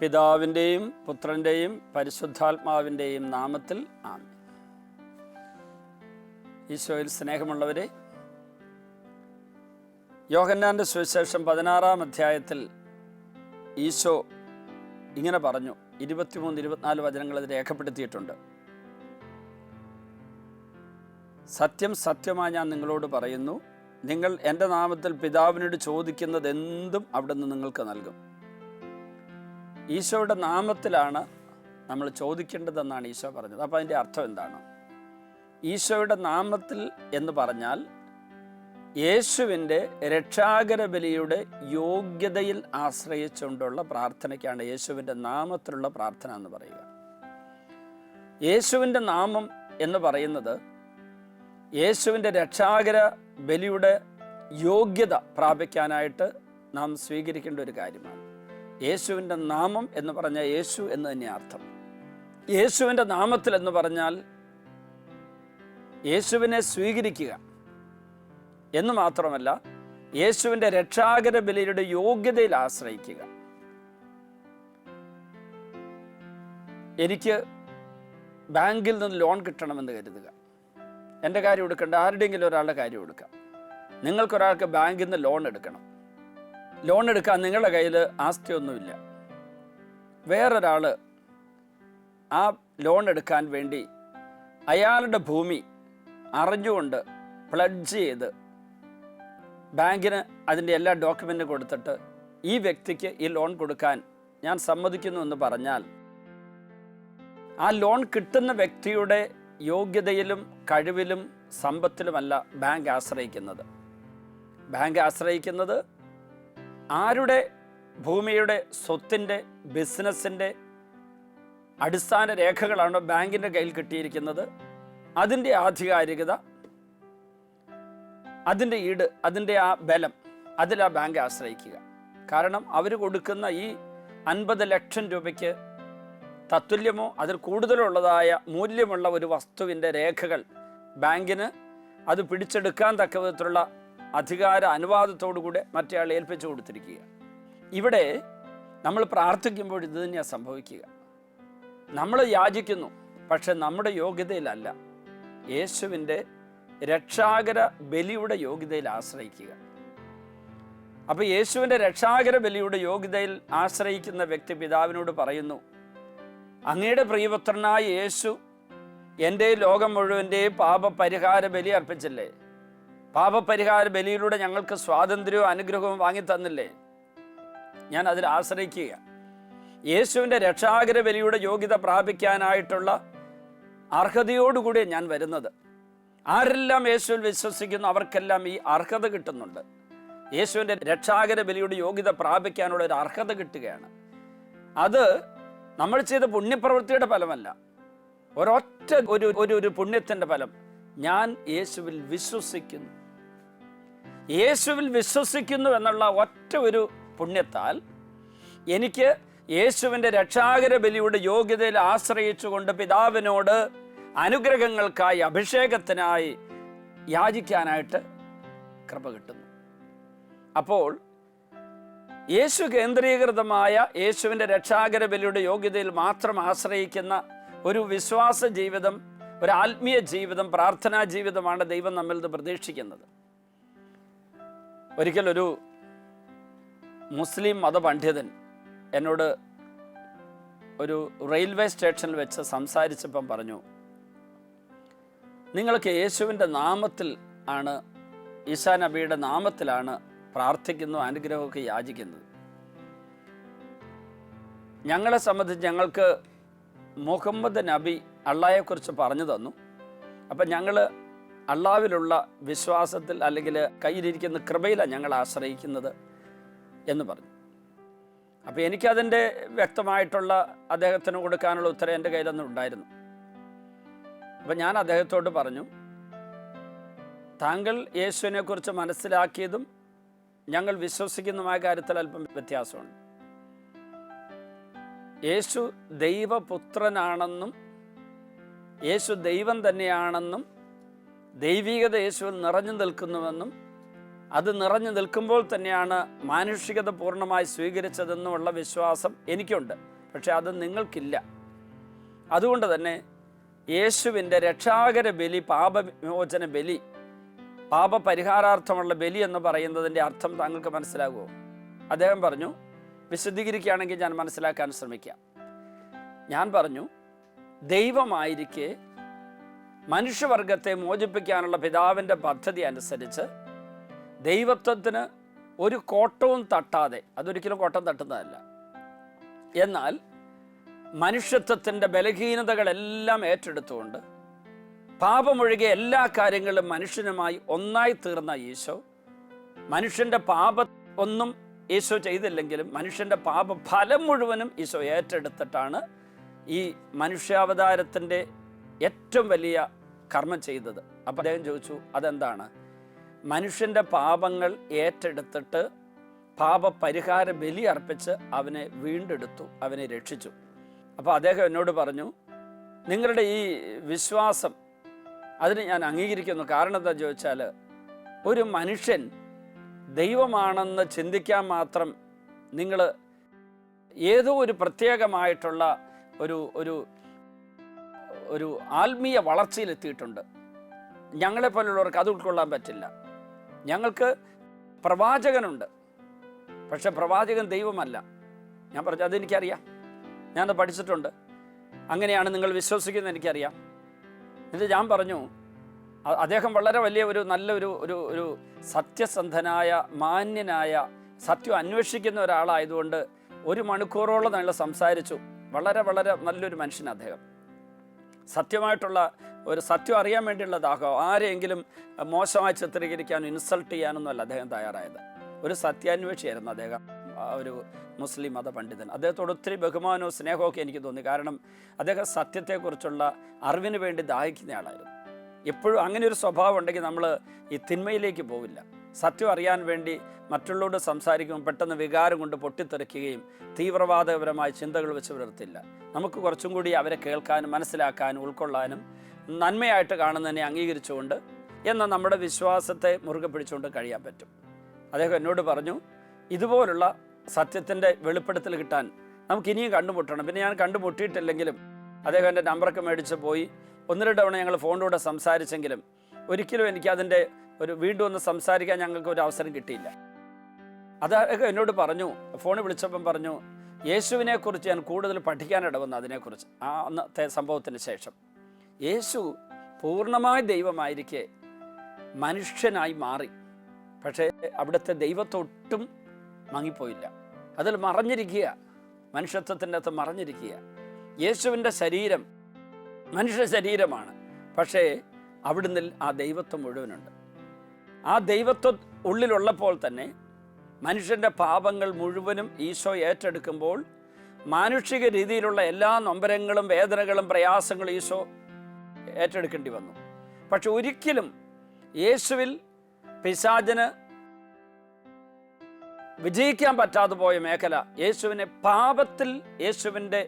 പിതാവിൻ്റെയും പുത്രൻ്റെയും പരിശുദ്ധാത്മാവിൻ്റെയും നാമത്തിൽ ആമേൻ. ഈശോയിൽ സ്നേഹമുള്ളവരെ, യോഹന്നാൻ്റെ സുവിശേഷം 16-ാം അധ്യായത്തിൽ ഈശോ ഇങ്ങനെ പറഞ്ഞു. 23-24 വചനങ്ങൾ അത് രേഖപ്പെടുത്തിയിട്ടുണ്ട്. സത്യം സത്യമായി ഞാൻ നിങ്ങളോട് പറയുന്നു, നിങ്ങൾ എൻ്റെ നാമത്തിൽ പിതാവിനോട് ചോദിക്കുന്നത് എന്തും അവിടുന്ന് നിങ്ങൾക്ക് നൽകും. ഈശോയുടെ നാമത്തിലാണ് നമ്മൾ ചോദിക്കേണ്ടതെന്നാണ് ഈശോ പറഞ്ഞത്. അപ്പോൾ അതിൻ്റെ അർത്ഥം എന്താണ്? ഈശോയുടെ നാമത്തിൽ എന്ന് പറഞ്ഞാൽ യേശുവിൻ്റെ രക്ഷാകര ബലിയുടെ യോഗ്യതയിൽ ആശ്രയിച്ചുകൊണ്ടുള്ള പ്രാർത്ഥനയ്ക്കാണ് യേശുവിൻ്റെ നാമത്തിലുള്ള പ്രാർത്ഥന എന്ന് പറയുക. യേശുവിൻ്റെ നാമം എന്ന് പറയുന്നത് യേശുവിൻ്റെ രക്ഷാകര ബലിയുടെ യോഗ്യത പ്രാപിക്കാനായിട്ട് നാം സ്വീകരിക്കേണ്ട ഒരു കാര്യമാണ്. യേശുവിൻ്റെ നാമം എന്ന് പറഞ്ഞാൽ യേശു എന്ന് തന്നെ അർത്ഥം. യേശുവിൻ്റെ നാമത്തിൽ എന്ന് പറഞ്ഞാൽ യേശുവിനെ സ്വീകരിക്കുക എന്ന് മാത്രമല്ല, യേശുവിൻ്റെ രക്ഷാകര ബലിയുടെ യോഗ്യതയിൽ ആശ്രയിക്കുക. എനിക്ക് ബാങ്കിൽ നിന്ന് ലോൺ കിട്ടണമെന്ന് കരുതുക. എൻ്റെ കാര്യം എടുക്കേണ്ട, ആരുടെയെങ്കിലും ഒരാളുടെ കാര്യം എടുക്കാം. നിങ്ങൾക്കൊരാൾക്ക് ബാങ്കിൽ നിന്ന് ലോൺ എടുക്കണം. ലോൺ എടുക്കാൻ നിങ്ങളുടെ കയ്യിൽ ആസ്തിയൊന്നുമില്ല. വേറൊരാൾ ആ ലോൺ എടുക്കാൻ വേണ്ടി അയാളുടെ ഭൂമി അറിഞ്ഞുകൊണ്ട് പ്ലഡ്ജ് ചെയ്ത് ബാങ്കിന് അതിൻ്റെ എല്ലാ ഡോക്യുമെൻറ്റും കൊടുത്തിട്ട് ഈ വ്യക്തിക്ക് ഈ ലോൺ കൊടുക്കാൻ ഞാൻ സമ്മതിക്കുന്നു എന്ന് പറഞ്ഞാൽ, ആ ലോൺ കിട്ടുന്ന വ്യക്തിയുടെ യോഗ്യതയിലും കഴിവിലും സമ്പത്തിലുമല്ല ബാങ്ക് ആശ്രയിക്കുന്നത്. ബാങ്ക് ആശ്രയിക്കുന്നത് ആരുടെ ഭൂമിയുടെ, സ്വത്തിൻ്റെ, ബിസിനസ്സിൻ്റെ അടിസ്ഥാന രേഖകളാണോ ബാങ്കിൻ്റെ കയ്യിൽ കിട്ടിയിരിക്കുന്നത്, അതിൻ്റെ ആധികാരികത, അതിൻ്റെ ഈട്, അതിൻ്റെ ആ ബലം, അതിലാ ബാങ്ക് ആശ്രയിക്കുക. കാരണം അവർ കൊടുക്കുന്ന ഈ 50 ലക്ഷം രൂപയ്ക്ക് തത്തുല്യമോ അതിൽ കൂടുതലുള്ളതായ മൂല്യമുള്ള ഒരു വസ്തുവിൻ്റെ രേഖകൾ ബാങ്കിന് അത് പിടിച്ചെടുക്കാൻ തക്ക വിധത്തിലുള്ള അധികാര അനുവാദത്തോടുകൂടെ മറ്റേയാൾ ഏൽപ്പിച്ചു കൊടുത്തിരിക്കുക. ഇവിടെ നമ്മൾ പ്രാർത്ഥിക്കുമ്പോൾ ഇത് തന്നെയാണ് സംഭവിക്കുക. നമ്മൾ യാചിക്കുന്നു, പക്ഷെ നമ്മുടെ യോഗ്യതയിലല്ല, യേശുവിൻ്റെ രക്ഷാകര ബലിയുടെ യോഗ്യതയിൽ ആശ്രയിക്കുക. അപ്പോൾ യേശുവിൻ്റെ രക്ഷാകര ബലിയുടെ യോഗ്യതയിൽ ആശ്രയിക്കുന്ന വ്യക്തി പിതാവിനോട് പറയുന്നു, അങ്ങയുടെ പ്രിയപുത്രനായ യേശു എൻ്റെ ലോകം മുഴുവൻ്റെയും പാപപരിഹാര ബലി അർപ്പിച്ചില്ലേ? പാപപരിഹാര ബലിയിലൂടെ ഞങ്ങൾക്ക് സ്വാതന്ത്ര്യവും അനുഗ്രഹവും വാങ്ങി തന്നില്ലേ? ഞാൻ അതിൽ ആശ്രയിക്കുക. യേശുവിൻ്റെ രക്ഷാകര ബലിയുടെ യോഗ്യത പ്രാപിക്കാനായിട്ടുള്ള അർഹതയോടുകൂടി ഞാൻ വരുന്നത്. ആരെല്ലാം യേശുവിൽ വിശ്വസിക്കുന്നു അവർക്കെല്ലാം ഈ അർഹത കിട്ടുന്നുണ്ട്. യേശുവിൻ്റെ രക്ഷാകര ബലിയുടെ യോഗ്യത പ്രാപിക്കാനുള്ള ഒരു അർഹത കിട്ടുകയാണ്. അത് നമ്മൾ ചെയ്ത പുണ്യപ്രവൃത്തിയുടെ ഫലമല്ല, ഒരൊറ്റ ഒരു പുണ്യത്തിൻ്റെ ഫലം. ഞാൻ യേശുവിൽ വിശ്വസിക്കുന്നു. യേശുവിൽ വിശ്വസിക്കുന്നു എന്നുള്ള ഒറ്റ ഒരു പുണ്യത്താൽ എനിക്ക് യേശുവിൻ്റെ രക്ഷാകര ബലിയുടെ യോഗ്യതയിൽ ആശ്രയിച്ചുകൊണ്ട് പിതാവിനോട് അനുഗ്രഹങ്ങൾക്കായി, അഭിഷേകത്തിനായി യാചിക്കാനായിട്ട് കൃപ കിട്ടുന്നു. അപ്പോൾ യേശു കേന്ദ്രീകൃതമായ യേശുവിൻ്റെ രക്ഷാകര ബലിയുടെ യോഗ്യതയിൽ മാത്രം ആശ്രയിക്കുന്ന ഒരു വിശ്വാസ ജീവിതം, ഒരു ആത്മീയ ജീവിതം, പ്രാർത്ഥനാ ജീവിതമാണ് ദൈവം നമ്മിൽ നിന്ന് പ്രതീക്ഷിക്കുന്നത്. ഒരിക്കലൊരു മുസ്ലിം മതപണ്ഡിതൻ എന്നോട് ഒരു റെയിൽവേ സ്റ്റേഷനിൽ വെച്ച് സംസാരിച്ചപ്പം പറഞ്ഞു, നിങ്ങൾക്ക് യേശുവിൻ്റെ നാമത്തിൽ ആണ്, ഈസാ നബിയുടെ നാമത്തിലാണ് പ്രാർത്ഥിക്കുന്നു, അനുഗ്രഹമൊക്കെ യാചിക്കുന്നത്. ഞങ്ങളെ സംബന്ധിച്ച് ഞങ്ങൾക്ക് മുഹമ്മദ് നബി അള്ളാഹയെക്കുറിച്ച് പറഞ്ഞു തന്നു. അപ്പം ഞങ്ങൾ അള്ളാഹ്വിലുള്ള വിശ്വാസത്തിൽ അല്ലെങ്കിൽ കയ്യിലിരിക്കുന്ന കൃപയിലാണ് ഞങ്ങൾ ആശ്രയിക്കുന്നത് എന്ന് പറഞ്ഞു. അപ്പോൾ എനിക്കതിൻ്റെ വ്യക്തമായിട്ടുള്ള അദ്ദേഹത്തിന് കൊടുക്കാനുള്ള ഉത്തരം എൻ്റെ കയ്യിലൊന്നും ഉണ്ടായിരുന്നു. അപ്പം ഞാൻ അദ്ദേഹത്തോട് പറഞ്ഞു, താങ്കൾ യേശുവിനെക്കുറിച്ച് മനസ്സിലാക്കിയതും ഞങ്ങൾ വിശ്വസിക്കുന്നതുമായ കാര്യത്തിൽ അല്പം വ്യത്യാസമുണ്ട്. യേശു ദൈവപുത്രനാണെന്നും യേശു ദൈവം തന്നെയാണെന്നും ദൈവികത യേശുവിൽ നിറഞ്ഞു നിൽക്കുന്നുവെന്നും അത് നിറഞ്ഞു നിൽക്കുമ്പോൾ തന്നെയാണ് മാനുഷികത പൂർണ്ണമായി സ്വീകരിച്ചതെന്നുള്ള വിശ്വാസം എനിക്കുണ്ട്. പക്ഷെ അത് നിങ്ങൾക്കില്ല. അതുകൊണ്ട് തന്നെ യേശുവിൻ്റെ രക്ഷാകര ബലി, പാപവിമോചന ബലി, പാപപരിഹാരാർത്ഥമുള്ള ബലി എന്ന് പറയുന്നതിൻ്റെ അർത്ഥം താങ്കൾക്ക് മനസ്സിലാകുമോ? അദ്ദേഹം പറഞ്ഞു, വിശദീകരിക്കുകയാണെങ്കിൽ ഞാൻ മനസ്സിലാക്കാൻ ശ്രമിക്കാം. ഞാൻ പറഞ്ഞു, ദൈവമായിരിക്കെ മനുഷ്യവർഗത്തെ മോചിപ്പിക്കാനുള്ള പിതാവിൻ്റെ പദ്ധതി അനുസരിച്ച് ദൈവത്വത്തിന് ഒരു കോട്ടവും തട്ടാതെ, അതൊരിക്കലും കോട്ടം തട്ടുന്നതല്ല, എന്നാൽ മനുഷ്യത്വത്തിൻ്റെ ബലഹീനതകളെല്ലാം ഏറ്റെടുത്തുകൊണ്ട് പാപമൊഴികെ എല്ലാ കാര്യങ്ങളും മനുഷ്യനുമായി ഒന്നായി തീർന്ന ഈശോ, മനുഷ്യൻ്റെ പാപം ഒന്നും ഈശോ ചെയ്തില്ലെങ്കിലും മനുഷ്യൻ്റെ പാപഫലം മുഴുവനും ഈശോ ഏറ്റെടുത്തിട്ടാണ് ഈ മനുഷ്യാവതാരത്തിൻ്റെ ഏറ്റവും വലിയ കർമ്മം ചെയ്തത്. അപ്പം അദ്ദേഹം ചോദിച്ചു, അതെന്താണ്? മനുഷ്യൻ്റെ പാപങ്ങൾ ഏറ്റെടുത്തിട്ട് പാപപരിഹാര ബലി അർപ്പിച്ച് അവനെ വീണ്ടെടുത്തു, അവനെ രക്ഷിച്ചു. അപ്പോൾ അദ്ദേഹം എന്നോട് പറഞ്ഞു, നിങ്ങളുടെ ഈ വിശ്വാസം അതിന് ഞാൻ അംഗീകരിക്കുന്നു. കാരണം എന്താണെന്ന് ചോദിച്ചാൽ, ഒരു മനുഷ്യൻ ദൈവമാണെന്ന് ചിന്തിക്കാൻ മാത്രം നിങ്ങൾ ഏതോ ഒരു പ്രത്യേകമായിട്ടുള്ള ഒരു ഒരു ഒരു ആത്മീയ വളർച്ചയിലെത്തിയിട്ടുണ്ട്. ഞങ്ങളെപ്പോലുള്ളവർക്ക് അത് ഉൾക്കൊള്ളാൻ പറ്റില്ല. ഞങ്ങൾക്ക് പ്രവാചകനുണ്ട്, പക്ഷെ പ്രവാചകൻ ദൈവമല്ല. ഞാൻ പറഞ്ഞു, അതെനിക്കറിയാം, ഞാനത് പഠിച്ചിട്ടുണ്ട്. അങ്ങനെയാണ് നിങ്ങൾ വിശ്വസിക്കുന്നത് എനിക്കറിയാം. എന്നിട്ട് ഞാൻ പറഞ്ഞു, അദ്ദേഹം വളരെ വലിയ നല്ലൊരു സത്യസന്ധനായ, മാന്യനായ, സത്യം അന്വേഷിക്കുന്ന ഒരാളായതുകൊണ്ട് 1 മണിക്കൂറോളം ഞങ്ങൾ സംസാരിച്ചു. വളരെ വളരെ നല്ലൊരു മനുഷ്യൻ അദ്ദേഹം. സത്യമായിട്ടുള്ള ഒരു സത്യം അറിയാൻ വേണ്ടിയുള്ള ദാഹം, ആരെങ്കിലും മോശമായി ചിത്രീകരിക്കാനും ഇൻസൾട്ട് ചെയ്യാനൊന്നുമല്ല അദ്ദേഹം തയ്യാറായത്. ഒരു സത്യാന്വേഷിയായിരുന്നു അദ്ദേഹം, ഒരു മുസ്ലിം മത പണ്ഡിതൻ. അദ്ദേഹത്തോട് ഒത്തിരി ബഹുമാനവും സ്നേഹമൊക്കെ എനിക്ക് തോന്നി. കാരണം അദ്ദേഹം സത്യത്തെക്കുറിച്ചുള്ള അറിവിന് വേണ്ടി ദാഹിക്കുന്ന ആളായിരുന്നു. എപ്പോഴും അങ്ങനെ ഒരു സ്വഭാവം ഉണ്ടെങ്കിൽ നമ്മൾ ഈ തിന്മയിലേക്ക് പോവില്ല. സത്യം അറിയാൻ വേണ്ടി മറ്റുള്ളവരോട് സംസാരിക്കുമ്പോൾ പെട്ടെന്ന് വികാരം കൊണ്ട് പൊട്ടിത്തെറിക്കുകയും തീവ്രവാദപരമായ ചിന്തകൾ വെച്ച് പുലർത്തില്ല. നമുക്ക് കുറച്ചും കൂടി അവരെ കേൾക്കാനും മനസ്സിലാക്കാനും ഉൾക്കൊള്ളാനും നന്മയായിട്ട് കാണുന്നതിനെ അംഗീകരിച്ചുകൊണ്ട് എന്നാൽ നമ്മുടെ വിശ്വാസത്തെ മുറുകെ പിടിച്ചുകൊണ്ട് കഴിയാൻ പറ്റും. അദ്ദേഹം എന്നോട് പറഞ്ഞു, ഇതുപോലുള്ള സത്യത്തിൻ്റെ വെളിപ്പെടുത്തൽ കിട്ടാൻ നമുക്ക് ഇനിയും കണ്ടുമുട്ടണം. പിന്നെ ഞാൻ കണ്ടുമുട്ടിയിട്ടില്ലെങ്കിലും അദ്ദേഹം എൻ്റെ നമ്പറൊക്കെ മേടിച്ച് പോയി 1-2 തവണ ഞങ്ങൾ ഫോണിലൂടെ സംസാരിച്ചെങ്കിലും ഒരിക്കലും എനിക്കതിൻ്റെ വീണ്ടും ഒന്ന് സംസാരിക്കാൻ ഞങ്ങൾക്ക് ഒരു അവസരം കിട്ടിയില്ല. അദ്ദേഹം എന്നോട് പറഞ്ഞു, ഫോണിൽ വിളിച്ചപ്പം പറഞ്ഞു, യേശുവിനെക്കുറിച്ച് ഞാൻ കൂടുതൽ പഠിക്കാനിടവന്നു. അതിനെക്കുറിച്ച് ആ അന്നത്തെ സംഭവത്തിന് ശേഷം യേശു പൂർണ്ണമായ ദൈവമായിരിക്കെ മനുഷ്യനായി മാറി. പക്ഷേ അവിടുത്തെ ദൈവത്തൊട്ടും മങ്ങിപ്പോയില്ല. അതിൽ മറഞ്ഞിരിക്കുക, മനുഷ്യത്വത്തിൻ്റെ അകത്ത് മറഞ്ഞിരിക്കുക. യേശുവിൻ്റെ ശരീരം മനുഷ്യ ശരീരമാണ്, പക്ഷേ അവിടുന്ന് ആ ദൈവത്വം മുഴുവനുണ്ട്. ആ ദൈവത്വം ഉള്ളിലുള്ളപ്പോൾ തന്നെ മനുഷ്യൻ്റെ പാപങ്ങൾ മുഴുവനും ഈശോ ഏറ്റെടുക്കുമ്പോൾ മാനുഷിക രീതിയിലുള്ള എല്ലാ നൊമ്പരങ്ങളും വേദനകളും പ്രയാസങ്ങളും ഈശോ ഏറ്റെടുക്കേണ്ടി വന്നു. പക്ഷെ ഒരിക്കലും യേശുവിൽ പിശാചിന് വിജയിക്കാൻ പറ്റാതെ പോയ മേഖല, യേശുവിനെ പാപത്തിൽ യേശുവിൻ്റെ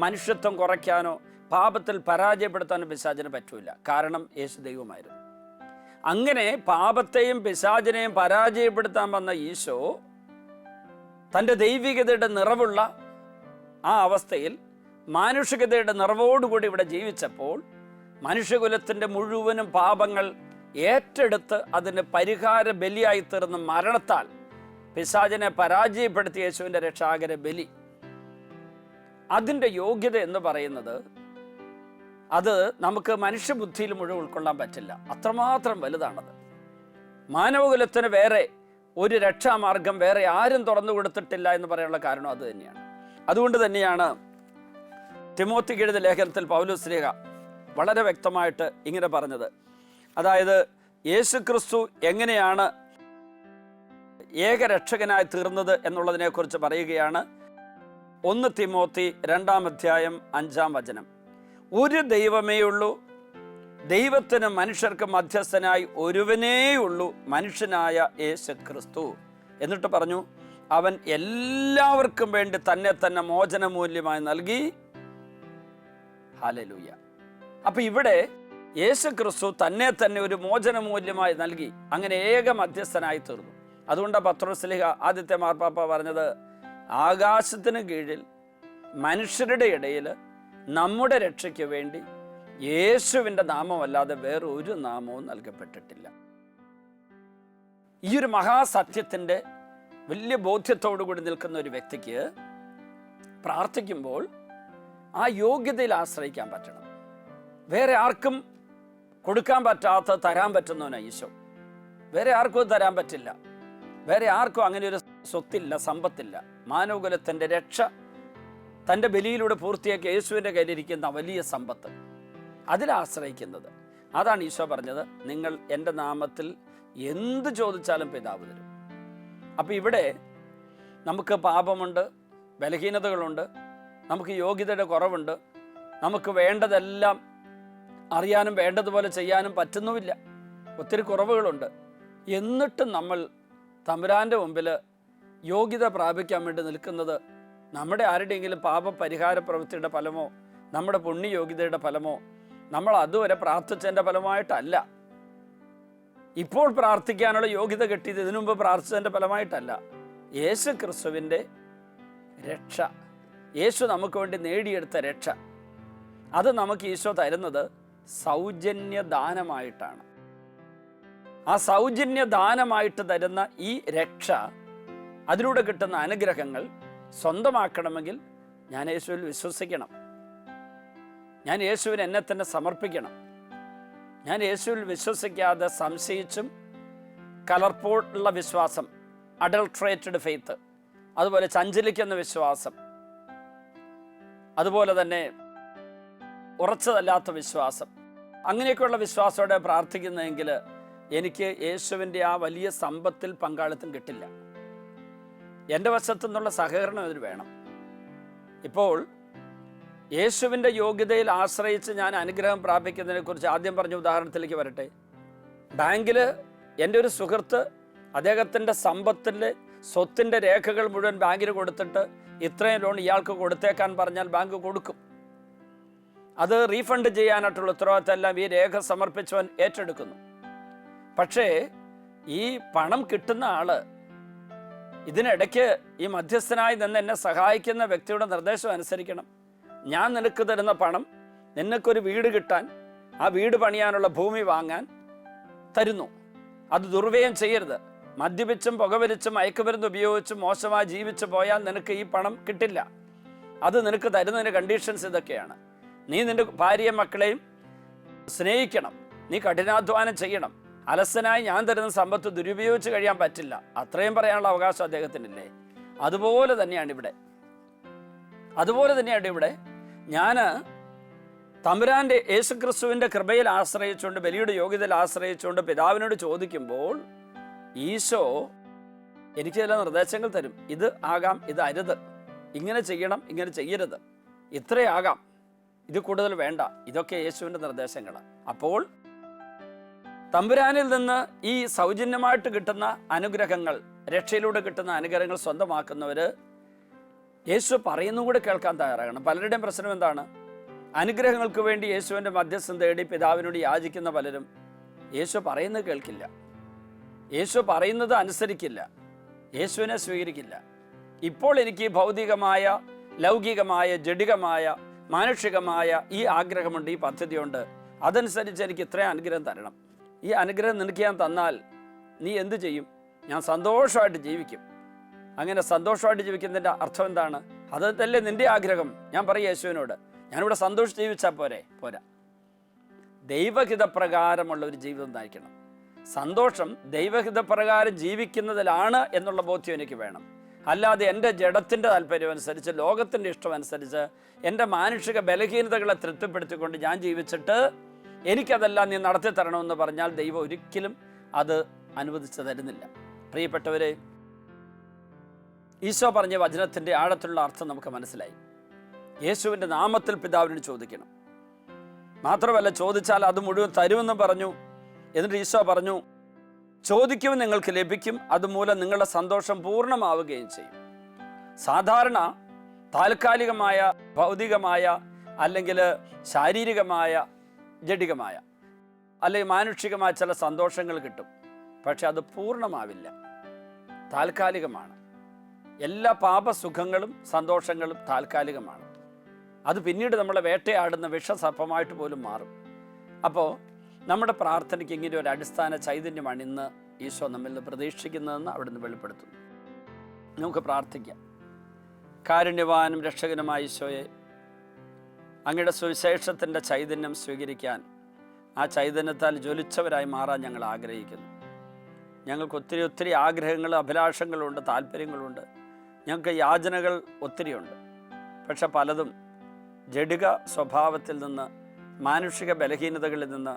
മനുഷ്യത്വം കുറയ്ക്കാനോ പാപത്തിൽ പരാജയപ്പെടുത്താനോ പിശാചിന് പറ്റൂല. കാരണം യേശു ദൈവമായിരുന്നു. അങ്ങനെ പാപത്തെയും പിശാചിനെയും പരാജയപ്പെടുത്താൻ വന്ന ഈശോ തൻ്റെ ദൈവികതയുടെ നിറവുള്ള ആ അവസ്ഥയിൽ മാനുഷികതയുടെ നിറവോടുകൂടി ഇവിടെ ജീവിച്ചപ്പോൾ മനുഷ്യകുലത്തിൻ്റെ മുഴുവനും പാപങ്ങൾ ഏറ്റെടുത്ത് അതിന് പരിഹാര ബലിയായി തീർന്ന മരണത്താൽ പിശാചിനെ പരാജയപ്പെടുത്തിയ യേശുവിൻ്റെ രക്ഷാകര ബലി, അതിൻ്റെ യോഗ്യത എന്ന് പറയുന്നത് അത് നമുക്ക് മനുഷ്യബുദ്ധിയിൽ മുഴുവൻ ഉൾക്കൊള്ളാൻ പറ്റില്ല. അത്രമാത്രം വലുതാണത്. മാനവകുലത്തിന് വേറെ ഒരു രക്ഷാമാർഗം വേറെ ആരും തുറന്നു കൊടുത്തിട്ടില്ല എന്ന് പറയാനുള്ള കാരണം അത് തന്നെയാണ്. അതുകൊണ്ട് തന്നെയാണ് തിമോത്തിക്ക് എഴുതിയ ലേഖനത്തിൽ പൗലോസ് ശ്ലീഹ വളരെ വ്യക്തമായിട്ട് ഇങ്ങനെ പറഞ്ഞത്. അതായത് യേശുക്രിസ്തു എങ്ങനെയാണ് ഏകരക്ഷകനായി തീർന്നത് എന്നുള്ളതിനെക്കുറിച്ച് പറയുകയാണ്. 1 തിമോത്തി 2-ാം അധ്യായം 5-ാം വചനം. ഒരു ദൈവമേയുള്ളൂ, ദൈവത്തിന് മനുഷ്യർക്ക് മധ്യസ്ഥനായി ഒരുവനേയുള്ളൂ, മനുഷ്യനായ യേശുക്രിസ്തു. എന്നിട്ട് പറഞ്ഞു, അവൻ എല്ലാവർക്കും വേണ്ടി തന്നെ തന്നെ മോചനമൂല്യമായി നൽകി. ഹല്ലേലൂയ. അപ്പൊ ഇവിടെ യേശു ക്രിസ്തു തന്നെ തന്നെ ഒരു മോചനമൂല്യമായി നൽകി അങ്ങനെ ഏക മധ്യസ്ഥനായി തീർന്നു. അതുകൊണ്ട് പത്രോസ്ലീഹ ആദ്യത്തെ മാർപ്പാപ്പ പറഞ്ഞത്, ആകാശത്തിന് കീഴിൽ മനുഷ്യരുടെ ഇടയിൽ നമ്മുടെ രക്ഷയ്ക്ക് വേണ്ടി യേശുവിൻ്റെ നാമമല്ലാതെ വേറെ ഒരു നാമവും നൽകപ്പെട്ടിട്ടില്ല. ഈ ഒരു മഹാസത്യത്തിൻ്റെ വലിയ ബോധ്യത്തോടു കൂടി നിൽക്കുന്ന ഒരു വ്യക്തിക്ക് പ്രാർത്ഥിക്കുമ്പോൾ ആ യോഗ്യതയിൽ ആശ്രയിക്കാൻ പറ്റണം. വേറെ ആർക്കും കൊടുക്കാൻ പറ്റാത്ത തരാൻ പറ്റുന്നവനാണ് ഈശോ. വേറെ ആർക്കും തരാൻ പറ്റില്ല. വേറെ ആർക്കും അങ്ങനെ ഒരു സ്വത്തില്ല, സമ്പത്തില്ല. മാനവകുലത്തിൻ്റെ രക്ഷ തൻ്റെ ബലിയിലൂടെ പൂർത്തിയാക്കി യേശുവിൻ്റെ കയ്യിലിരിക്കുന്ന വലിയ സമ്പത്ത്, അതിലാശ്രയിക്കുന്നത്. അതാണ് ഈശോ പറഞ്ഞത്, നിങ്ങൾ എൻ്റെ നാമത്തിൽ എന്ത് ചോദിച്ചാലും പിതാവ് തരും. അപ്പം ഇവിടെ നമുക്ക് പാപമുണ്ട്, ബലഹീനതകളുണ്ട്, നമുക്ക് യോഗ്യതയുടെ കുറവുണ്ട്, നമുക്ക് വേണ്ടതെല്ലാം അറിയാനും വേണ്ടതുപോലെ ചെയ്യാനും പറ്റുന്നുമില്ല, ഒത്തിരി കുറവുകളുണ്ട്. എന്നിട്ടും നമ്മൾ തമ്പുരാൻ്റെ മുമ്പിൽ യോഗ്യത പ്രാപിക്കാൻ വേണ്ടി നിൽക്കുന്നത് നമ്മുടെ ആരുടെയെങ്കിലും പാപപരിഹാര പ്രവൃത്തിയുടെ ഫലമോ നമ്മുടെ പുണ്യയോഗ്യതയുടെ ഫലമോ നമ്മൾ അതുവരെ പ്രാർത്ഥിച്ചതിൻ്റെ ഫലമായിട്ടല്ല. ഇപ്പോൾ പ്രാർത്ഥിക്കാനുള്ള യോഗ്യത കിട്ടിയത് ഇതിനു മുമ്പ് പ്രാർത്ഥിച്ചതിൻ്റെ ഫലമായിട്ടല്ല. യേശു ക്രിസ്തുവിൻ്റെ രക്ഷ, യേശു നമുക്ക് വേണ്ടി നേടിയെടുത്ത രക്ഷ, അത് നമുക്ക് ഈശോ തരുന്നത് സൗജന്യദാനമായിട്ടാണ്. ആ സൗജന്യദാനമായിട്ട് തരുന്ന ഈ രക്ഷ, അതിലൂടെ കിട്ടുന്ന അനുഗ്രഹങ്ങൾ സ്വന്തമാക്കണമെങ്കിൽ ഞാൻ യേശുവിൽ വിശ്വസിക്കണം. ഞാൻ യേശുവിന് എന്നെ തന്നെ സമർപ്പിക്കണം. ഞാൻ യേശുവിൽ വിശ്വസിക്കാതെ സംശയിച്ചും കലർപ്പോഴുള്ള വിശ്വാസം, അഡൾട്രേറ്റഡ് ഫെയ്ത്ത്, അതുപോലെ ചഞ്ചലിക്കുന്ന വിശ്വാസം, അതുപോലെ തന്നെ ഉറച്ചതല്ലാത്ത വിശ്വാസം, അങ്ങനെയൊക്കെയുള്ള വിശ്വാസത്തോടെ പ്രാർത്ഥിക്കുന്നതെങ്കിൽ എനിക്ക് യേശുവിൻ്റെ ആ വലിയ സമ്പത്തിൽ പങ്കാളിത്തം കിട്ടില്ല. എൻ്റെ വശത്തു നിന്നുള്ള സഹകരണം ഇതിന് വേണം. ഇപ്പോൾ യേശുവിൻ്റെ യോഗ്യതയിൽ ആശ്രയിച്ച് ഞാൻ അനുഗ്രഹം പ്രാപിക്കുന്നതിനെക്കുറിച്ച് ആദ്യം പറഞ്ഞ ഉദാഹരണത്തിലേക്ക് വരട്ടെ. ബാങ്കിൽ എൻ്റെ ഒരു സുഹൃത്ത് അദ്ദേഹത്തിൻ്റെ സമ്പത്തിൻ്റെ സ്വത്തിൻ്റെ രേഖകൾ മുഴുവൻ ബാങ്കിന് കൊടുത്തിട്ട് ഇത്രയും ലോൺ ഇയാൾക്ക് കൊടുത്തേക്കാൻ പറഞ്ഞാൽ ബാങ്ക് കൊടുക്കും. അത് റീഫണ്ട് ചെയ്യാനായിട്ടുള്ള ഉത്തരവാദിത്തം എല്ലാം ഈ രേഖ സമർപ്പിച്ചവൻ ഏറ്റെടുക്കുന്നു. പക്ഷേ ഈ പണം കിട്ടുന്ന ആള് ഇതിനിടയ്ക്ക് ഈ മധ്യസ്ഥനായി നിന്ന് എന്നെ സഹായിക്കുന്ന വ്യക്തിയുടെ നിർദ്ദേശം അനുസരിക്കണം. ഞാൻ നിനക്ക് തരുന്ന പണം നിനക്കൊരു വീട് കിട്ടാൻ, ആ വീട് പണിയാനുള്ള ഭൂമി വാങ്ങാൻ തരുന്നു. അത് ദുർവ്യയം ചെയ്യരുത്. മദ്യപിച്ചും പുകവലിച്ചും മയക്കുമരുന്ന് ഉപയോഗിച്ചും മോശമായി ജീവിച്ചു പോയാൽ നിനക്ക് ഈ പണം കിട്ടില്ല. അത് നിനക്ക് തരുന്നതിന് കണ്ടീഷൻസ് ഇതൊക്കെയാണ്. നീ നിന്റെ ഭാര്യയും മക്കളെയും സ്നേഹിക്കണം, നീ കഠിനാധ്വാനം ചെയ്യണം. അലസനായി ഞാൻ തരുന്ന സമ്പത്ത് ദുരുപയോഗിച്ച് കഴിയാൻ പറ്റില്ല. അത്രയും പറയാനുള്ള അവകാശം അദ്ദേഹത്തിനില്ലേ? അതുപോലെ തന്നെയാണ് ഇവിടെ ഞാൻ തമ്പുരാൻ്റെ യേശുക്രിസ്തുവിൻ്റെ കൃപയിൽ ആശ്രയിച്ചുകൊണ്ട്, ബലിയുടെ യോഗ്യതയിൽ ആശ്രയിച്ചുകൊണ്ട് പിതാവിനോട് ചോദിക്കുമ്പോൾ ഈശോ എനിക്ക് ചില നിർദ്ദേശങ്ങൾ തരും. ഇത് ആകാം, ഇത് അരുത്, ഇങ്ങനെ ചെയ്യണം, ഇങ്ങനെ ചെയ്യരുത്, ഇത്രയാകാം, ഇത് കൂടുതൽ വേണ്ട. ഇതൊക്കെ യേശുവിൻ്റെ നിർദ്ദേശങ്ങളാണ്. അപ്പോൾ തമ്പുരാനിൽ നിന്ന് ഈ സൗജന്യമായിട്ട് കിട്ടുന്ന അനുഗ്രഹങ്ങൾ, രക്ഷയിലൂടെ കിട്ടുന്ന അനുഗ്രഹങ്ങൾ സ്വന്തമാക്കുന്നവർ യേശു പറയുന്നു കൂടെ കേൾക്കാൻ തയ്യാറാകണം. പലരുടെയും പ്രശ്നം എന്താണ്? അനുഗ്രഹങ്ങൾക്ക് വേണ്ടി യേശുവിൻ്റെ മധ്യസ്ഥം തേടി പിതാവിനോട് യാചിക്കുന്ന പലരും യേശു പറയുന്നത് കേൾക്കില്ല, യേശു പറയുന്നത് അനുസരിക്കില്ല, യേശുവിനെ സ്വീകരിക്കില്ല. ഇപ്പോൾ എനിക്ക് ഭൗതികമായ, ലൗകികമായ, ജഡികമായ, മാനുഷികമായ ഈ ആഗ്രഹമുണ്ട്, ഈ പദ്ധതിയുണ്ട്, അതനുസരിച്ച് എനിക്ക് ഇത്രയും അനുഗ്രഹം തരണം. ഈ അനുഗ്രഹം നിനക്ക് ഞാൻ തന്നാൽ നീ എന്ത് ചെയ്യും? ഞാൻ സന്തോഷമായിട്ട് ജീവിക്കും. അങ്ങനെ സന്തോഷമായിട്ട് ജീവിക്കുന്നതിൻ്റെ അർത്ഥം എന്താണ്? അതല്ലേ നിൻ്റെ ആഗ്രഹം. ഞാൻ പറയും യേശുവിനോട്, ഞാനിവിടെ സന്തോഷിച്ച് ജീവിച്ചാൽ പോരാ. ദൈവഹിതപ്രകാരമുള്ള ഒരു ജീവിതം നയിക്കണം. സന്തോഷം ദൈവഹിതപ്രകാരം ജീവിക്കുന്നതിലാണ് എന്നുള്ള ബോധ്യം എനിക്ക് വേണം. അല്ലാതെ എൻ്റെ ജഡത്തിൻ്റെ താല്പര്യം അനുസരിച്ച്, ലോകത്തിൻ്റെ ഇഷ്ടം അനുസരിച്ച്, എൻ്റെ മാനുഷിക ബലഹീനതകളെ തൃപ്തിപ്പെടുത്തിക്കൊണ്ട് ഞാൻ ജീവിച്ചിട്ട് എനിക്കതെല്ലാം നീ നടത്തി തരണമെന്ന് പറഞ്ഞാൽ ദൈവം ഒരിക്കലും അത് അനുവദിച്ചു തരുന്നില്ല. പ്രിയപ്പെട്ടവരെ, ഈശോ പറഞ്ഞ വചനത്തിൻ്റെ ആഴത്തിലുള്ള അർത്ഥം നമുക്ക് മനസ്സിലായി. യേശുവിൻ്റെ നാമത്തിൽ പിതാവിനോട് ചോദിക്കണം. മാത്രമല്ല, ചോദിച്ചാൽ അത് മുഴുവൻ തരുമെന്ന് പറഞ്ഞു. എന്നിട്ട് ഈശോ പറഞ്ഞു, ചോദിക്കും നിങ്ങൾക്ക് ലഭിക്കും, അതുമൂലം നിങ്ങളുടെ സന്തോഷം പൂർണ്ണമാവുകയും ചെയ്യും. സാധാരണ താൽക്കാലികമായ, ഭൗതികമായ, അല്ലെങ്കിൽ ശാരീരികമായ, ജഡികമായ അല്ലെങ്കിൽ മാനുഷികമായ ചില സന്തോഷങ്ങൾ കിട്ടും. പക്ഷെ അത് പൂർണ്ണമാവില്ല, താൽക്കാലികമാണ്. എല്ലാ പാപസുഖങ്ങളും സന്തോഷങ്ങളും താൽക്കാലികമാണ്. അത് പിന്നീട് നമ്മളെ വേട്ടയാടുന്ന വിഷസർപ്പമായിട്ട് പോലും മാറും. അപ്പോൾ നമ്മുടെ പ്രാർത്ഥനയ്ക്ക് ഇങ്ങനെ ഒരു അടിസ്ഥാന ചൈതന്യമാണ് ഇന്ന് ഈശോ നമ്മിൽ നിന്ന് പ്രതീക്ഷിക്കുന്നതെന്ന് അവിടുന്ന് വെളിപ്പെടുത്തുന്നു. നമുക്ക് പ്രാർത്ഥിക്കാം. കാരുണ്യവാനും രക്ഷകനുമായ ഈശോയെ, അങ്ങയുടെ സുവിശേഷത്തിൻ്റെ ചൈതന്യം സ്വീകരിക്കാൻ, ആ ചൈതന്യത്താൽ ജ്വലിച്ചവരായി മാറാൻ ഞങ്ങൾ ആഗ്രഹിക്കുന്നു. ഞങ്ങൾക്ക് ഒത്തിരി ഒത്തിരി ആഗ്രഹങ്ങളും അഭിലാഷങ്ങളുണ്ട്, താല്പര്യങ്ങളുണ്ട്. ഞങ്ങൾക്ക് യാചനകൾ ഒത്തിരിയുണ്ട്. പക്ഷെ പലതും ജഡിക സ്വഭാവത്തിൽ നിന്ന്, മാനുഷിക ബലഹീനതകളിൽ നിന്ന്,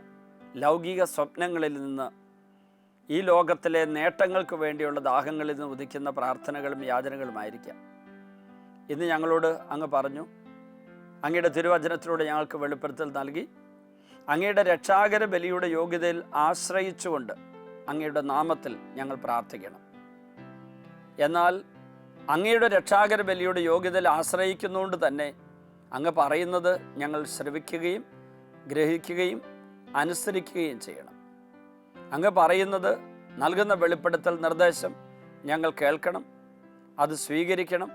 ലൗകിക സ്വപ്നങ്ങളിൽ നിന്ന്, ഈ ലോകത്തിലെ നേട്ടങ്ങൾക്ക് വേണ്ടിയുള്ള ദാഹങ്ങളിൽ നിന്ന് ഉദിക്കുന്ന പ്രാർത്ഥനകളും യാചനകളുമായിരിക്കാം. ഇന്ന് ഞങ്ങളോട് അങ്ങ് പറഞ്ഞു, അങ്ങയുടെ തിരുവചനത്തിലൂടെ ഞങ്ങൾക്ക് വെളിപ്പെടുത്തൽ നൽകി. അങ്ങയുടെ രക്ഷാകര ബലിയുടെ യോഗ്യതയിൽ ആശ്രയിച്ചുകൊണ്ട് അങ്ങയുടെ നാമത്തിൽ ഞങ്ങൾ പ്രാർത്ഥിക്കണം. എന്നാൽ അങ്ങയുടെ രക്ഷാകര ബലിയുടെ യോഗ്യതയിൽ ആശ്രയിക്കുന്നതുകൊണ്ട് തന്നെ അങ്ങ് പറയുന്നത് ഞങ്ങൾ ശ്രവിക്കുകയും ഗ്രഹിക്കുകയും അനുസരിക്കുകയും ചെയ്യണം. അങ്ങ് പറയുന്നത്, നൽകുന്ന വെളിപ്പെടുത്തൽ, നിർദ്ദേശം ഞങ്ങൾ കേൾക്കണം, അത് സ്വീകരിക്കണം.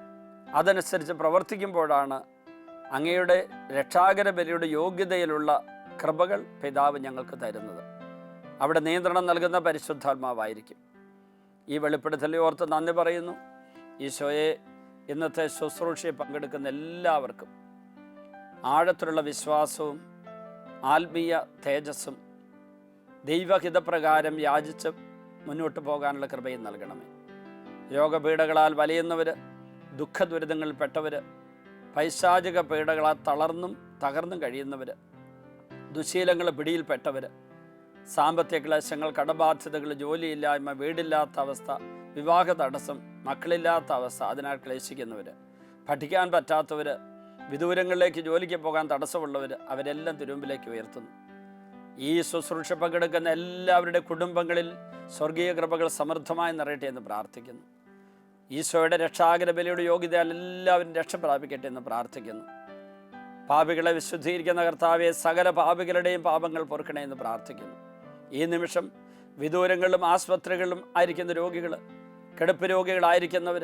അതനുസരിച്ച് പ്രവർത്തിക്കുമ്പോഴാണ് അങ്ങയുടെ രക്ഷാകര ബലിയുടെ യോഗ്യതയിലുള്ള കൃപകൾ പിതാവ് ഞങ്ങൾക്ക് തരുന്നത്. അവിടെ നിയന്ത്രണം നൽകുന്ന പരിശുദ്ധാത്മാവായിരിക്കും. ഈ വെളിപ്പെടുത്തൽ ഓർത്ത് നന്ദി പറയുന്നു. ഈശോയെ, ഇന്നത്തെ ശുശ്രൂഷയിൽ പങ്കെടുക്കുന്ന എല്ലാവർക്കും ആഴത്തിലുള്ള വിശ്വാസവും ആത്മീയ തേജസ്സും ദൈവഹിതപ്രകാരം യാചിച്ച് മുന്നോട്ട് പോകാനുള്ള കൃപയും നൽകണമേ. രോഗപീഠകളാൽ വലയുന്നവർ, ദുഃഖദുരിതങ്ങളിൽപ്പെട്ടവർ, പൈശാചിക പീഡകളാൽ തളർന്നും തകർന്നും കഴിയുന്നവർ, ദുശീലങ്ങൾ പിടിയിൽപ്പെട്ടവർ, സാമ്പത്തിക ക്ലേശങ്ങൾ, കടബാധ്യതകൾ, ജോലിയില്ലായ്മ, വീടില്ലാത്ത അവസ്ഥ, വിവാഹ തടസ്സം, മക്കളില്ലാത്ത അവസ്ഥ, അതിനാൽ ക്ലേശിക്കുന്നവർ, പഠിക്കാൻ പറ്റാത്തവർ, വിദൂരങ്ങളിലേക്ക് ജോലിക്ക് പോകാൻ തടസ്സമുള്ളവർ, അവരെല്ലാം തിരുമുമ്പിലേക്ക് ഉയർത്തുന്നു. ഈ ശുശ്രൂഷ പങ്കെടുക്കുന്ന എല്ലാവരുടെ കുടുംബങ്ങളിൽ സ്വർഗീയ കൃപകൾ സമൃദ്ധമായി നിറയട്ടെ എന്ന് പ്രാർത്ഥിക്കുന്നു. ഈശോയുടെ രക്ഷാകര ബലിയുടെ യോഗ്യതയാൽ എല്ലാവരും രക്ഷ പ്രാപിക്കട്ടെ എന്ന് പ്രാർത്ഥിക്കുന്നു. പാപികളെ വിശുദ്ധീകരിക്കുന്ന കർത്താവെ, സകല പാപികളുടെയും പാപങ്ങൾ പൊറുക്കണേ എന്ന് പ്രാർത്ഥിക്കുന്നു. ഈ നിമിഷം വിദൂരങ്ങളിലും ആസ്പത്രികളിലും ആയിരിക്കുന്ന രോഗികൾ, കിടപ്പ് രോഗികളായിരിക്കുന്നവർ,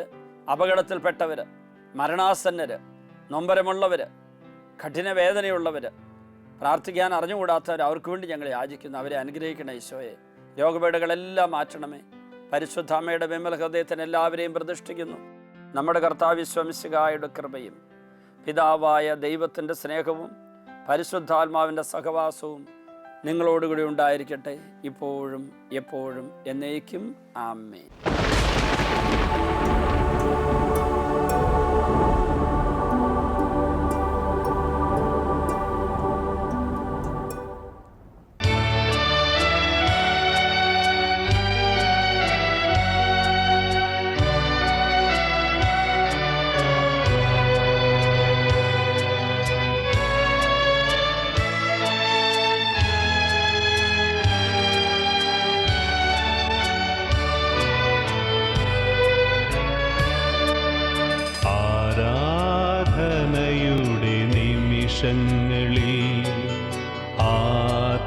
അപകടത്തിൽപ്പെട്ടവർ, മരണാസന്നർ, നൊമ്പരമുള്ളവർ, കഠിന വേദനയുള്ളവർ, പ്രാർത്ഥിക്കാൻ അറിഞ്ഞുകൂടാത്തവർ, അവർക്ക് വേണ്ടി ഞങ്ങൾ യാചിക്കുന്നു. അവരെ അനുഗ്രഹിക്കണേ ഈശോയെ. രോഗപീഠകളെല്ലാം മാറ്റണമേ. പരിശുദ്ധ അമ്മയുടെ വിമല ഹൃദയത്തിന് എല്ലാവരെയും പ്രതിഷ്ഠിക്കുന്നു. നമ്മുടെ കർത്താവ് ഈശോമിശിഹായുടെ കൃപയും പിതാവായ ദൈവത്തിൻ്റെ സ്നേഹവും പരിശുദ്ധാത്മാവിൻ്റെ സഹവാസവും നിങ്ങളോടുകൂടി ഉണ്ടായിരിക്കട്ടെ, ഇപ്പോഴും എപ്പോഴും എന്നേക്കും. ആമേൻ. ആരാധനയുടെ നിമിഷങ്ങളിൽ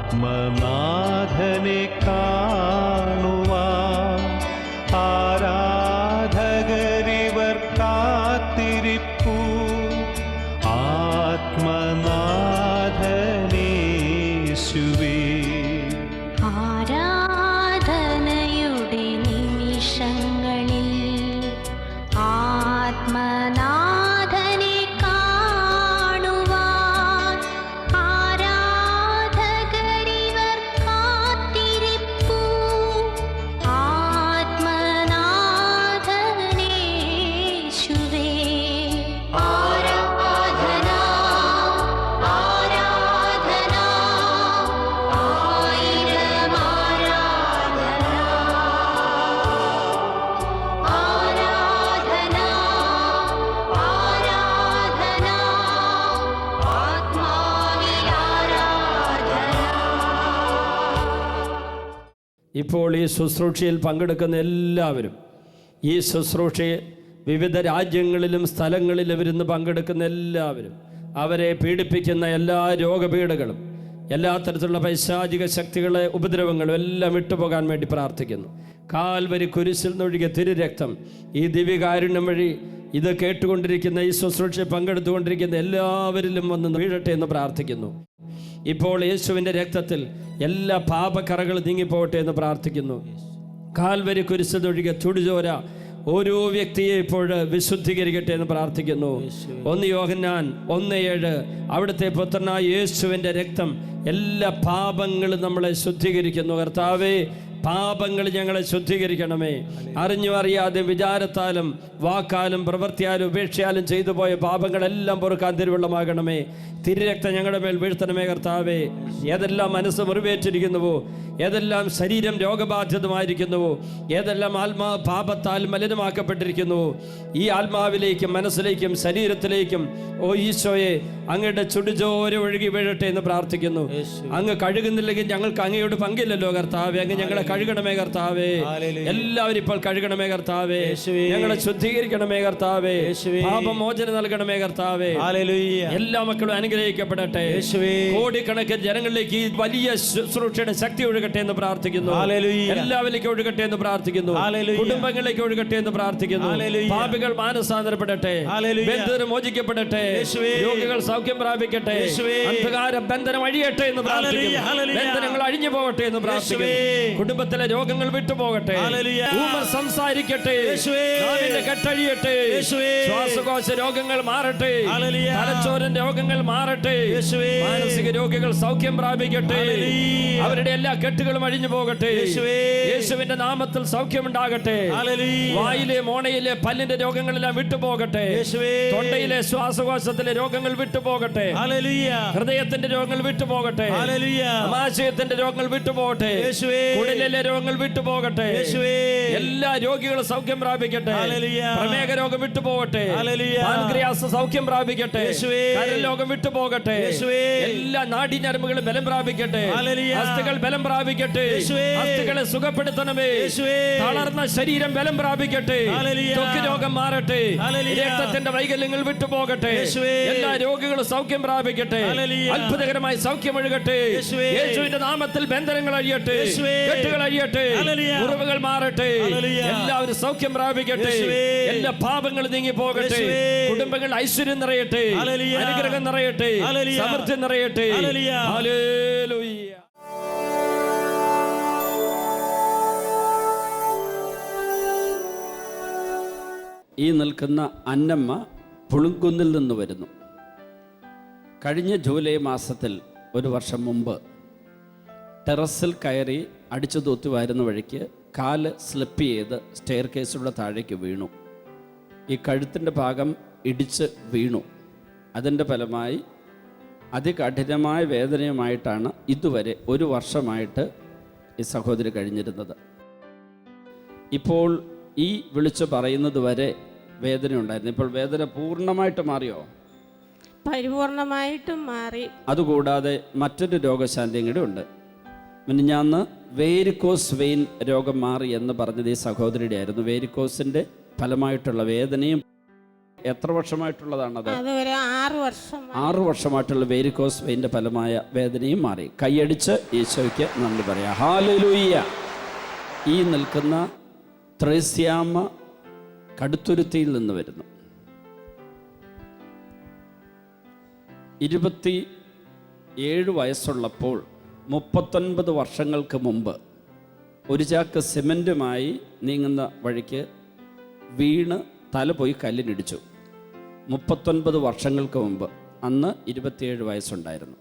ആത്മനാഥനെ കാണുവാൻ ആരാധകരിവർ കാത്തിരിപ്പു. ആത്മനാഥനേശുവേ, ആരാധനയുടെ നിമിഷങ്ങളിൽ ആത്മനാഥനെ കാണുവാൻ ആരാധകരിവർ കാത്തിരിപ്പു. ആത്മനാഥനേശുവേ, ആരാധന ആരാധന ആയിരം ആരാധന ആരാധന ആരാധന ആത്മാവിൽ ആരാധന. ഇപ്പോൾ ഈ ശുശ്രൂഷയിൽ പങ്കെടുക്കുന്ന എല്ലാവരും, ഈ ശുശ്രൂഷയെ വിവിധ രാജ്യങ്ങളിലും സ്ഥലങ്ങളിലും ഇരുന്ന് പങ്കെടുക്കുന്ന എല്ലാവരും, അവരെ പീഡിപ്പിക്കുന്ന എല്ലാ രോഗപീഠകളും എല്ലാ തരത്തിലുള്ള പൈശാചിക ശക്തികളെ ഉപദ്രവങ്ങളും എല്ലാം വിട്ടുപോകാൻ വേണ്ടി പ്രാർത്ഥിക്കുന്നു. കാൽവരി കുരിശിൽ നിന്നൊഴുകിയ തിരുരക്തം ഈ ദിവ്യകാരുണ്യം വഴി ഇത് കേട്ടുകൊണ്ടിരിക്കുന്ന, ഈ ശുശ്രൂഷയിൽ പങ്കെടുത്തുകൊണ്ടിരിക്കുന്ന എല്ലാവരിലും വന്ന് വീഴട്ടെ എന്ന് പ്രാർത്ഥിക്കുന്നു. ഇപ്പോൾ യേശുവിൻ്റെ രക്തത്തിൽ എല്ലാ പാപക്കറകളും നീങ്ങിപ്പോകട്ടെ എന്ന് പ്രാർത്ഥിക്കുന്നു. കാൽവരി കുരിശിൽ നിന്നൊഴുകിയ ചുടുചോര ഓരോ വ്യക്തിയെ ഇപ്പോൾ വിശുദ്ധീകരിക്കട്ടെ എന്ന് പ്രാർത്ഥിക്കുന്നു. 1 യോഹന്നാൻ 1:7 അവിടുത്തെ പുത്രനായ യേശുവിൻ്റെ രക്തം എല്ലാ പാപങ്ങളും നമ്മളെ ശുദ്ധീകരിക്കുന്നു. കർത്താവേ, പാപങ്ങൾ ഞങ്ങളെ ശുദ്ധീകരിക്കണമേ. അറിഞ്ഞും അറിയാതെ വിചാരത്താലും വാക്കാലും പ്രവൃത്തിയാലും ഉപേക്ഷയാലും ചെയ്തു പോയ പാപങ്ങളെല്ലാം പൊറുക്കാൻ തിരുവള്ളമാകണമേ. തിരുരക്തം ഞങ്ങളുടെ മേൽ വീഴ്ത്തണമേ കർത്താവേ. ഏതെല്ലാം മനസ്സ് മുറിവേറ്റിരിക്കുന്നുവോ, ഏതെല്ലാം ശരീരം രോഗബാധിതമായിരിക്കുന്നുവോ, ഏതെല്ലാം ആത്മാവ് പാപത്താൽ മലിനമാക്കപ്പെട്ടിരിക്കുന്നുവോ, ഈ ആത്മാവിലേക്കും മനസ്സിലേക്കും ശരീരത്തിലേക്കും ഓ ഈശോയെ അങ്ങയുടെ ചുടുചോര ഒഴുകി വീഴട്ടെ എന്ന് പ്രാർത്ഥിക്കുന്നു. അങ്ങ് കഴുകുന്നില്ലെങ്കിൽ ഞങ്ങൾക്ക് അങ്ങയോട് പങ്കില്ലല്ലോ കർത്താവേ. അങ്ങ് ഞങ്ങളെ കഴുകണമേ കർത്താവേ. എല്ലാവരും ഇപ്പോൾ കഴുകണമേ കർത്താവേ. ഞങ്ങളെ ശുദ്ധീകരിക്കണമേ കർത്താവേ. പാപമോചനം നൽകണമേ കർത്താവേ. എല്ലാ മക്കളും അനുഗ്രഹിക്കപ്പെടട്ടെ. കോടിക്കണക്കിന് ജനങ്ങളിലേക്ക് ഈ വലിയ ശുശ്രൂഷയുടെ ശക്തി ഒഴുകട്ടെ എന്ന് പ്രാർത്ഥിക്കുന്നു. എല്ലാവരിലേക്കും ഒഴുകട്ടെ എന്ന് പ്രാർത്ഥിക്കുന്നു. കുടുംബങ്ങളിലേക്ക് ഒഴുകട്ടെ എന്ന് പ്രാർത്ഥിക്കുന്നു. പാപികൾ മാനസാന്തരപ്പെടട്ടെ. ബന്ധുർ മോചിക്കപ്പെടട്ടെ. രോഗികൾ സൗഖ്യം പ്രാപിക്കട്ടെ. അന്ധകാര ബന്ധനം അഴിയട്ടെ എന്ന് പ്രാർത്ഥിക്കുന്നു. ബന്ധനങ്ങൾ അഴിഞ്ഞു പോകട്ടെ എന്ന് പ്രാർത്ഥിക്കുന്നു. കുടുംബത്തിലെ രോഗങ്ങൾ വിട്ടുപോകട്ടെ. ഊമർ സംസാരിക്കട്ടെ. നാവിന്റെ കെട്ടഴിയട്ടെ. ശ്വാസകോശ രോഗങ്ങൾ മാറട്ടെ. തലച്ചോറിന്റെ രോഗങ്ങൾ മാറട്ടെ. മാനസിക രോഗികൾ സൗഖ്യം പ്രാപിക്കട്ടെ. അവരുടെ എല്ലാ കെട്ടുകളും അഴിഞ്ഞു പോകട്ടെ. യേശുവിന്റെ നാമത്തിൽ സൗഖ്യമുണ്ടാകട്ടെ. വായിലെ മോണയിലെ പല്ലിന്റെ രോഗങ്ങളെല്ലാം വിട്ടുപോകട്ടെ. തൊണ്ടയിലെ ശ്വാസകോശത്തിലെ രോഗങ്ങൾ വിട്ടുപോകട്ടെ. ഹൃദയത്തിന്റെ രോഗങ്ങൾ വിട്ടുപോകട്ടെ. ആമാശയത്തിന്റെ രോഗങ്ങൾ വിട്ടുപോകട്ടെ. കുടലിലെ രോഗങ്ങൾ വിട്ടുപോകട്ടെ. എല്ലാ രോഗികളും സൗഖ്യം പ്രാപിക്കട്ടെ. പ്രമേഹ രോഗം വിട്ടുപോകട്ടെ. പാൻക്രിയാസ് സൗഖ്യം പ്രാപിക്കട്ടെ. കരൾ രോഗം വിട്ടുപോകട്ടെ. എല്ലാ നാഡീഞരമ്പുകളും ബലം പ്രാപിക്കട്ടെ. അസ്ഥികൾ ബലം പ്രാപിക്കട്ടെ. അസ്ഥികളെ സുഖപ്പെടുത്തണമേ. തളർന്ന ശരീരം ബലം പ്രാപിക്കട്ടെ. ത്വക്ക് രോഗം മാറട്ടെ. രക്തത്തിന്റെ വൈകല്യങ്ങൾ വിട്ടുപോകട്ടെ. എല്ലാ രോഗികളും സൗഖ്യം പ്രാപിക്കട്ടെ. അത്ഭുതകരമായി സൗഖ്യം ഒഴുകട്ടെ. യേശുവിന്റെ നാമത്തിൽ ബന്ധനങ്ങൾ അഴിയട്ടെ. കെട്ടുകൾ അഴിയട്ടെ. മുറിവുകൾ മാറട്ടെ. എല്ലാവരും സൗഖ്യം പ്രാപിക്കട്ടെ. എല്ലാ പാപങ്ങളും നീങ്ങി പോകട്ടെ. കുടുംബങ്ങൾ ഐശ്വര്യം നിറയട്ടെ. അനുഗ്രഹം നിറയട്ടെ. സമൃദ്ധി നിറയട്ടെ. ഹല്ലേലൂയ. ഈ നിൽക്കുന്ന അന്നമ്മ പുളുങ്കുന്നിൽ നിന്ന് വരുന്നു. കഴിഞ്ഞ ജൂലൈ മാസത്തിൽ 1 വർഷം മുമ്പ് ടെറസിൽ കയറി അടിച്ചു തൂത്തി വരുന്ന വഴിക്ക് കാല് സ്ലിപ്പ് ചെയ്ത് സ്റ്റെയർ കേസിലൂടെ താഴേക്ക് വീണു. ഈ കഴുത്തിൻ്റെ ഭാഗം ഇടിച്ച് വീണു. അതിൻ്റെ ഫലമായി അതികഠിനമായ വേദനയുമായിട്ടാണ് ഇതുവരെ 1 വർഷമായിട്ട് ഈ സഹോദരി കഴിഞ്ഞിരുന്നത്. ഇപ്പോൾ ഈ വിളിച്ചു പറയുന്നത് വരെ വേദന ഉണ്ടായിരുന്നു. ഇപ്പോൾ വേദന പൂർണ്ണമായിട്ട് മാറിയോ? പരിപൂർണമായിട്ടും മാറി. അതുകൂടാതെ മറ്റൊരു രോഗശാന്തിയും കൂടെ ഉണ്ട്. മിനിഞ്ഞാന്ന് വേരിക്കോസ് വെയിൻ രോഗം മാറി എന്ന് പറഞ്ഞത് ഈ സഹോദരിയുടെ ആയിരുന്നു. വേരിക്കോസിൻ്റെ ഫലമായിട്ടുള്ള വേദനയും എത്ര വർഷമായിട്ടുള്ളതാണത്? 6 വർഷമായിട്ടുള്ള വേരിക്കോസ് വെയിൻ്റെ ഫലമായ വേദനയും മാറി. കൈയടിച്ച് ഈശോയ്ക്ക് നന്ദി പറയാം. ഹല്ലേലൂയ. ഈ നിൽക്കുന്ന ത്രേസ്യാമ്മ കടുത്തുരുത്തിയിൽ നിന്ന് വരുന്നു. 27 വയസ്സുള്ളപ്പോൾ 39 വർഷങ്ങൾക്ക് മുമ്പ് ഒരു ചാക്ക് സിമൻറ്റുമായി നീങ്ങുന്ന വഴിക്ക് വീണ് തല പോയി കല്ലിനിടിച്ചു. 39 വർഷങ്ങൾക്ക് മുമ്പ്. അന്ന് 27 വയസ്സുണ്ടായിരുന്നു.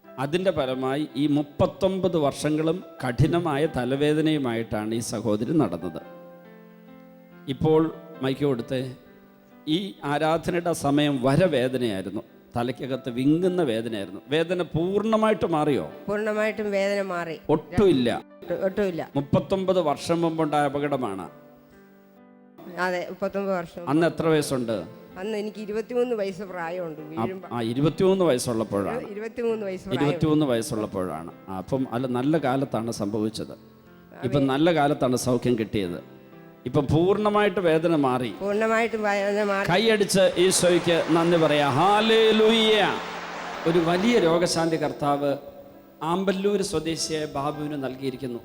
അതിൻ്റെ ഫലമായി ഈ 39 വർഷങ്ങളും കഠിനമായ തലവേദനയുമായിട്ടാണ് ഈ സഹോദരി നടന്നത്. ഇപ്പോൾ മൈക്ക് കൊടുത്ത് ഈ ആരാധനയുടെ സമയം വരവേദനയായിരുന്നു. തലയ്ക്കകത്ത് വിങ്ങുന്ന വേദനയായിരുന്നു. വേദന പൂർണ്ണമായിട്ട് മാറിയോ? പൂർണ്ണമായിട്ടും വേദന മാറി. ഒട്ടുമില്ല. 39 വർഷം മുമ്പുണ്ടായ അപകടമാണ്. അതെ, 39 വർഷം. അന്ന് എത്ര വയസ്സുണ്ട്? അന്ന് എനിക്ക് 23 വയസ്സ് പ്രായമുണ്ട്. 23 വയസ്സുള്ളപ്പോഴാണ്. 23 വയസ്സുള്ളപ്പോഴാണ്. അപ്പം അല്ല, നല്ല കാലത്താണ് സംഭവിച്ചത്. ഇപ്പം നല്ല കാലത്താണ് സൗഖ്യം കിട്ടിയത്. ഇപ്പം പൂർണ്ണമായിട്ട് വേദന മാറി. പൂർണ്ണമായിട്ടും വേദന മാറി. കൈയടിച്ച് ഈശോയ്ക്ക് നന്ദി പറയാം. ഹല്ലേലൂയ. ഒരു വലിയ രോഗശാന്തി കർത്താവ് ആമ്പല്ലൂർ സ്വദേശിയായ ബാബുവിന് നൽകിയിരിക്കുന്നു.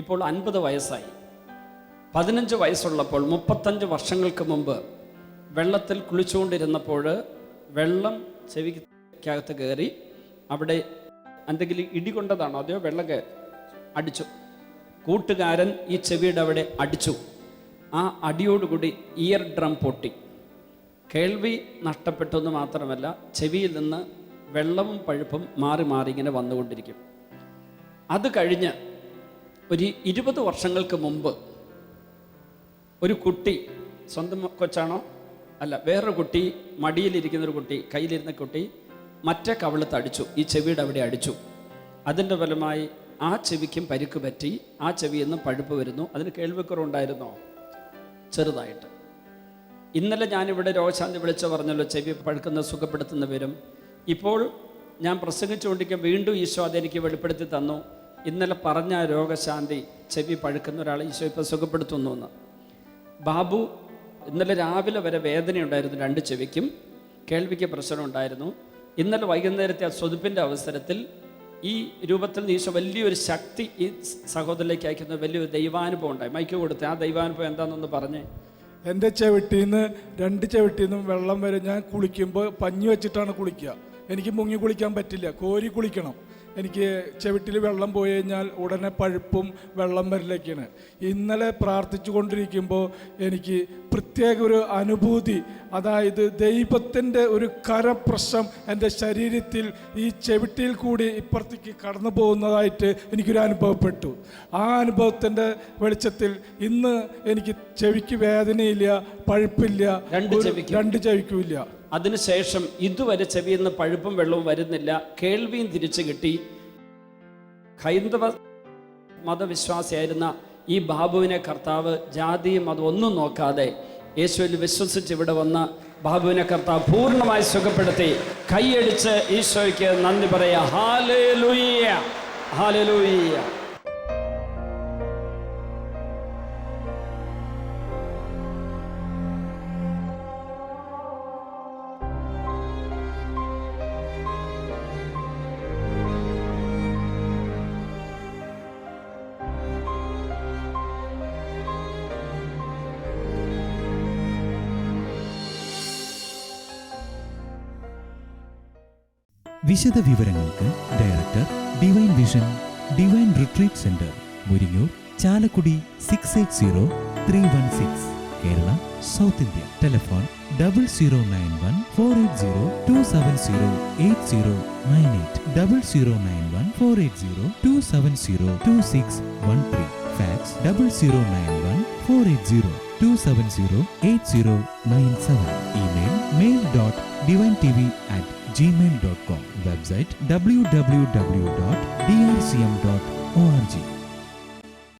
ഇപ്പോൾ 50 വയസ്സായി. 15 വയസ്സുള്ളപ്പോൾ 35 വർഷങ്ങൾക്ക് മുമ്പ് വെള്ളത്തിൽ കുളിച്ചുകൊണ്ടിരുന്നപ്പോൾ വെള്ളം ചെവിക്കകത്ത് കയറി. അവിടെ എന്തെങ്കിലും ഇടികൊണ്ടതാണോ അതെയോ വെള്ളം അടിച്ചു. കൂട്ടുകാരൻ ഈ ചെവിയുടെ അവിടെ അടിച്ചു. ആ അടിയോടുകൂടി ഇയർ ഡ്രം പൊട്ടി. കേൾവി നഷ്ടപ്പെട്ടെന്ന് മാത്രമല്ല, ചെവിയിൽ നിന്ന് വെള്ളവും പഴുപ്പും മാറി മാറി ഇങ്ങനെ വന്നുകൊണ്ടിരിക്കും. അത് കഴിഞ്ഞ് ഒരു 20 വർഷങ്ങൾക്ക് മുമ്പ് ഒരു കുട്ടി, സ്വന്തം കൊച്ചാണോ അല്ല, വേറൊരു കുട്ടി, മടിയിലിരിക്കുന്നൊരു കുട്ടി, കയ്യിലിരുന്ന കുട്ടി മറ്റേ കവിളത്ത് അടിച്ചു, ഈ ചെവിയുടെ അവിടെ അടിച്ചു. അതിൻ്റെ ഫലമായി ആ ചെവിക്കും പരിക്ക് പറ്റി. ആ ചെവിയിൽ നിന്ന് പഴുപ്പ് വരുന്നു. അതിന് കേൾവിക്കുറവുണ്ടായിരുന്നോ? ചെറുതായിട്ട്. ഇന്നലെ ഞാനിവിടെ രോഗശാന്തി വിളിച്ച് പറഞ്ഞല്ലോ, ചെവി പഴുക്കുന്ന സുഖപ്പെടുത്തുന്ന വരും. ഇപ്പോൾ ഞാൻ പ്രസംഗിച്ചുകൊണ്ടിരിക്കുമ്പോൾ വീണ്ടും ഈശോ അതെനിക്ക് വെളിപ്പെടുത്തി തന്നു. ഇന്നലെ പറഞ്ഞ രോഗശാന്തി, ചെവി പഴുക്കുന്ന ഒരാളെ ഈശോ ഇപ്പോൾ സുഖപ്പെടുത്തുന്നു എന്ന്. ബാബു ഇന്നലെ രാവിലെ വരെ വേദനയുണ്ടായിരുന്നു, 2 ചെവിക്കും, കേൾവിക്ക് പ്രശ്നമുണ്ടായിരുന്നു. ഇന്നലെ വൈകുന്നേരത്തെ ആ സ്വതുപ്പിൻ്റെ അവസരത്തിൽ ഈ രൂപത്തിൽ ഈശോ വലിയൊരു ശക്തി ഈ സഹോദരനിലേക്ക് അയക്കുന്ന വലിയൊരു ദൈവാനുഭവം ഉണ്ടായി. മൈക്ക് കൊടുത്ത് ആ ദൈവാനുഭവം എന്താണെന്നൊന്ന് പറഞ്ഞേ. എൻ്റെ ചെവിട്ടിന്ന് 2 ചെവിട്ടിന്നും വെള്ളം വരെ ഞാൻ കുളിക്കുമ്പോൾ പഞ്ഞി വെച്ചിട്ടാണ് കുളിക്കുക. എനിക്ക് മുങ്ങി കുളിക്കാൻ പറ്റില്ല, കോരി കുളിക്കണം. എനിക്ക് ചെവിട്ടിൽ വെള്ളം പോയി കഴിഞ്ഞാൽ ഉടനെ പഴുപ്പും വെള്ളം വരലൊക്കെയാണ്. ഇന്നലെ പ്രാർത്ഥിച്ചു കൊണ്ടിരിക്കുമ്പോൾ എനിക്ക് പ്രത്യേക ഒരു അനുഭൂതി, അതായത് ദൈവത്തിൻ്റെ ഒരു കരപ്രശ്നം എൻ്റെ ശരീരത്തിൽ ഈ ചെവിട്ടിയിൽ കൂടി ഇപ്പുറത്തേക്ക് കടന്നു പോകുന്നതായിട്ട് എനിക്കൊരു അനുഭവപ്പെട്ടു. ആ അനുഭവത്തിൻ്റെ വെളിച്ചത്തിൽ ഇന്ന് എനിക്ക് ചെവിക്ക് വേദനയില്ല, പഴുപ്പില്ല, 2 ചെവിക്കുമില്ല. അതിനുശേഷം ഇതുവരെ ചെവിയിൽ നിന്ന് പഴുപ്പും വെള്ളവും വരുന്നില്ല, കേൾവിയും തിരിച്ചു കിട്ടി. ഹൈന്ദവ മതവിശ്വാസിയായിരുന്ന ഈ ബാബുവിനെ കർത്താവ് ജാതിയും അതൊന്നും നോക്കാതെ യേശുവിൽ വിശ്വസിച്ച് ഇവിടെ വന്ന ബാബുവിനെ കർത്താവ് പൂർണ്ണമായി സുഖപ്പെടുത്തി. കൈയടിച്ച് ഈശോയ്ക്ക് നന്ദി പറയാ. Hallelujah, hallelujah. വിശദ വിവരങ്ങൾക്ക് director, divine vision, divine retreat centre, Muringoor, Chalakudy 680316, Kerala, south India. Telephone 0091 480 270 8098, 0091 480 270 2613. Fax 0091 480 270 8097. Email mail.divintv@gmail.com. Website www.drcm.org.